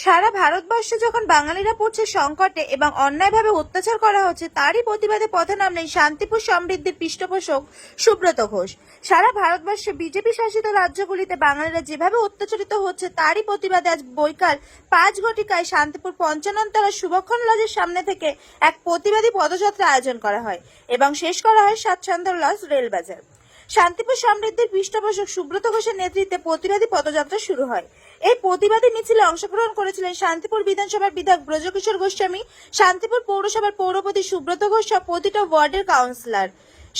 সারা ভারতবর্ষে যখন বাঙালিরা পড়ছে সংকটে এবং অন্যায়ভাবে অত্যাচার করা হচ্ছে, তারই প্রতিবাদে পথে নামলেন শান্তিপুর সমৃদ্ধির পৃষ্ঠপোষক সুব্রত ঘোষ। সারা ভারতবর্ষে বিজেপি শাসিত রাজ্যগুলিতে বাঙালিরা যেভাবে অত্যাচারিত হচ্ছে, তারই প্রতিবাদে আজ বৈকাল 5 ঘটিকায় শান্তিপুর পঞ্চাননতলা শুভক্ষণ লজের সামনে থেকে এক প্রতিবাদী পদযাত্রা আয়োজন করা হয় এবং শেষ করা হয় স্বাচ্ছন্দ্য লজ রেলবাজার। শান্তিপুর সমৃদ্ধির পৃষ্ঠপোষক সুব্রত ঘোষের নেতৃত্বে প্রতিবাদী পদযাত্রা শুরু হয়। এই প্রতিবাদী মিছিলে অংশগ্রহণ করেছিলেন শান্তিপুর বিধানসভার বিধায়ক ব্রজকিশোর গোস্বামী, শান্তিপুর পৌরসভার পৌরপতি সুব্রত ঘোষ সহ প্রতিটা ওয়ার্ডের কাউন্সিলর,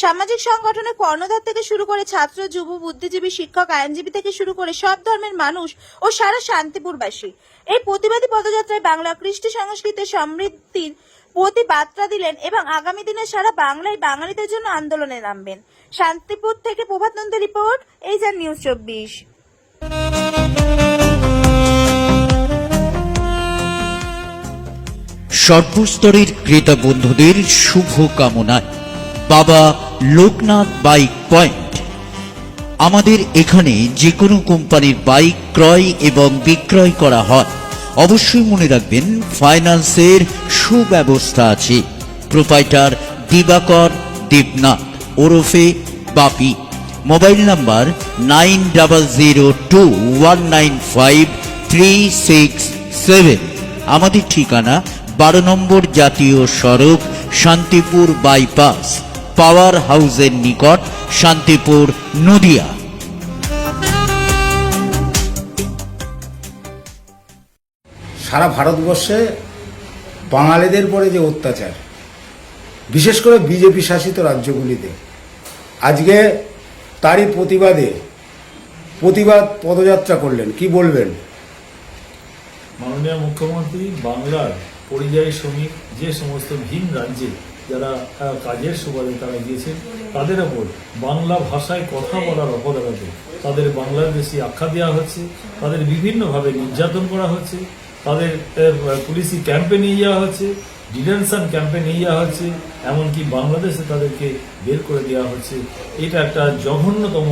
সামাজিক সংগঠনের কর্ণধার থেকে শুরু করে ছাত্র, যুব, বুদ্ধিজীবী, শিক্ষক, আইনজীবী থেকে শুরু করে সব ধর্মের মানুষ ও সারা শান্তিপুরবাসী। এই প্রতিবাদী পদযাত্রায় বাংলা কৃষ্টি সংস্কৃতির সমৃদ্ধির প্রতি বার্তা দিলেন এবং আগামী দিনে সারা বাংলায় বাঙালিদের জন্য আন্দোলনে নামবেন। শান্তিপুর থেকে প্রভাত নন্দী রিপোর্ট, এইচআর নিউজ 24। সর্বস্তরের ক্রেতা বন্ধুদের শুভ কামনায় বাবা লোকনাথ বাইক পয়েন্ট। আমাদের এখানে যে কোনো কোম্পানির বাইক ক্রয় এবং বিক্রয় করা হয়। অবশ্যই মনে রাখবেন, ফাইন্যান্সের সুব্যবস্থা আছে। প্রোপাইটার দিবাকর দেবনাথ ওরফে বাপি। Mobile number 9002195367। আমাদের ঠিকানা 12 নম্বর জাতীয় সড়ক, শান্তিপুর বাইপাস, পাওয়ার হাউসের নিকট, শান্তিপুর, নদিয়া। সারা ভারতবর্ষে বাঙালিদের পরে যে অত্যাচার, বিশেষ করে বিজেপি শাসিত রাজ্যগুলিতে, আজকে তারই প্রতিবাদ পদযাত্রা করলেন। কি বলবেন? মাননীয় মুখ্যমন্ত্রী বাংলার পরিযায়ী শ্রমিক যে সমস্ত ভিন রাজ্যে যারা কাজের সুবাদে তারা গিয়েছেন, তাদের ওপর বাংলা ভাষায় কথা বলার অপরাধে তাদের বাংলাদেশি আখ্যা দেওয়া হচ্ছে, তাদের বিভিন্নভাবে নির্যাতন করা হচ্ছে, তাদের পুলিশি ক্যাম্পে নিয়ে যাওয়া হচ্ছে, ডিটেনশন ক্যাম্পে নিয়ে যাওয়া হচ্ছে, এমনকি বাংলাদেশে তাদেরকে বের করে দেওয়া হচ্ছে। এটা একটা জঘন্যতম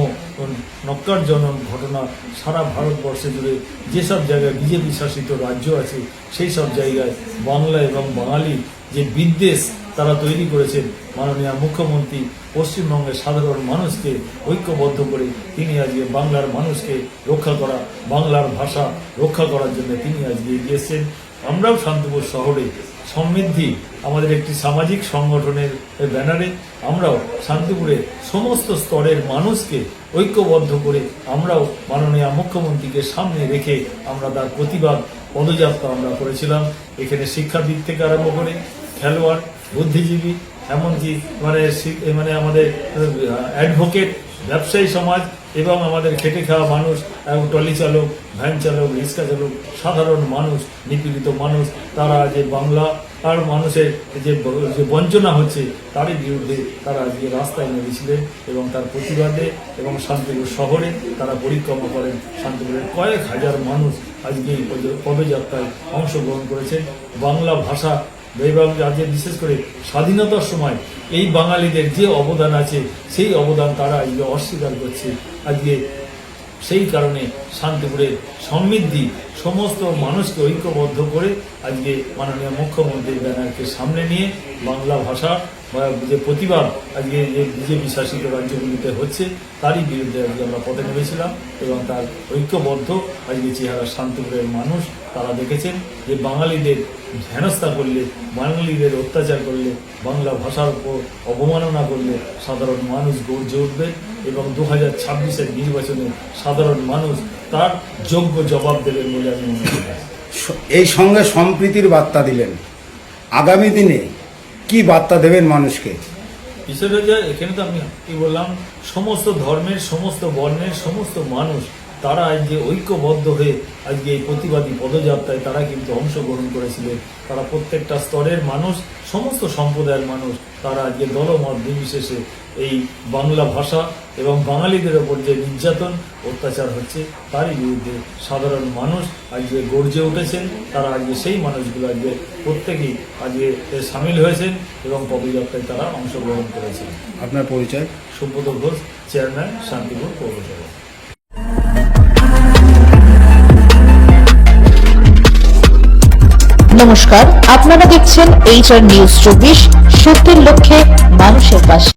নক্কারজনক ঘটনা। সারা ভারতবর্ষে জুড়ে যেসব জায়গায় বিজেপি শাসিত রাজ্য আছে, সেই সব জায়গায় বাংলা এবং বাঙালি যে বিদ্বেষ তারা তৈরি করেছেন, মাননীয় মুখ্যমন্ত্রী পশ্চিমবঙ্গের সাধারণ মানুষকে ঐক্যবদ্ধ করে তিনি আজকে বাংলার মানুষকে রক্ষা করা, বাংলার ভাষা রক্ষা করার জন্য তিনি আজকে এগিয়ে এসেছেন। আমরাও শান্তিপুর শহরে সমৃদ্ধি আমাদের একটি সামাজিক সংগঠনের ব্যানারে আমরাও শান্তিপুরে সমস্ত স্তরের মানুষকে ঐক্যবদ্ধ করে আমরাও মাননীয় মুখ্যমন্ত্রীকে সামনে রেখে আমরা তার প্রতিবাদ পদযাত্রা আমরা করেছিলাম। এখানে শিক্ষাবিদ থেকে আরম্ভ করে খেলোয়াড়, বুদ্ধিজীবী, এমনকি মানে আমাদের অ্যাডভোকেট, ব্যবসায়ী সমাজ এবং আমাদের খেটে খাওয়া মানুষ, ট্রলি চালক, ভ্যান চালক, রিক্সা চালক, সাধারণ মানুষ, নিপীড়িত মানুষ, তারা যে বাংলা আর মানুষের যে বঞ্চনা হচ্ছে তারই বিরুদ্ধে তারা আজকে রাস্তায় নেমেছিলেন এবং তার প্রতিবাদে এবং শান্তিপুর শহরে তারা পরিক্রমা করেন। শান্তিপুরের কয়েক হাজার মানুষ আজকে এই পদযাত্রায় অংশগ্রহণ করেছেন। বাংলা ভাষা এবং আজকে বিশেষ করে স্বাধীনতার সময় এই বাঙালিদের যে অবদান আছে, সেই অবদান তারা আজকে অস্বীকার করছে। আজকে সেই কারণে শান্তিপুরের সমৃদ্ধি সমস্ত মানুষকে ঐক্যবদ্ধ করে আজকে মাননীয় মুখ্যমন্ত্রীর ব্যানারকে সামনে নিয়ে বাংলা ভাষা যে প্রতিবাদ আজকে যে বিজেপি শাসিত রাজ্যগুলিতে হচ্ছে, তারই বিরুদ্ধে আজকে আমরা পথে নেমেছিলাম এবং তার ঐক্যবদ্ধ আজকে চেহারা শান্তিপুরের মানুষ তারা দেখেছেন যে বাঙালিদের হেনস্থা করলে, বাঙালিদের অত্যাচার করলে, বাংলা ভাষার উপর অবমাননা করলে সাধারণ মানুষ গর্জে উঠবে এবং 2026-এর নির্বাচনে সাধারণ মানুষ তার যোগ্য জবাব দেবেন বলে আমি মনে করি। এই সঙ্গে সম্প্রীতির বার্তা দিলেন। আগামী দিনে কি বার্তা দেবেন মানুষকে? বিষয়টা যে এখানে তো আমি কি বললাম, সমস্ত ধর্মের, সমস্ত বর্ণের, সমস্ত মানুষ তারা আজকে ঐক্যবদ্ধ হয়ে আজকে এই প্রতিবাদী পদযাত্রায় তারা কিন্তু অংশগ্রহণ করেছিলেন। তারা প্রত্যেকটা স্তরের মানুষ, সমস্ত সম্প্রদায়ের মানুষ, তারা আজকে দলমত নির্বিশেষে এই বাংলা ভাষা এবং বাঙালিদের ওপর যে নির্যাতন অত্যাচার হচ্ছে তারই বিরুদ্ধে সাধারণ মানুষ আজকে গর্জে উঠেছেন। তারা আজকে সেই মানুষগুলো আজকে প্রত্যেকেই আজকে সামিল হয়েছেন এবং পদযাত্রায় তারা অংশগ্রহণ করেছেন। আপনার পরিচয়? সুব্রত ঘোষ, চেয়ারম্যান, শান্তিপুর পৌরসভা। নমস্কার, আপনারা দেখছেন HR নিউজ 24, সত্যের লক্ষ্যে মানুষের পাশে।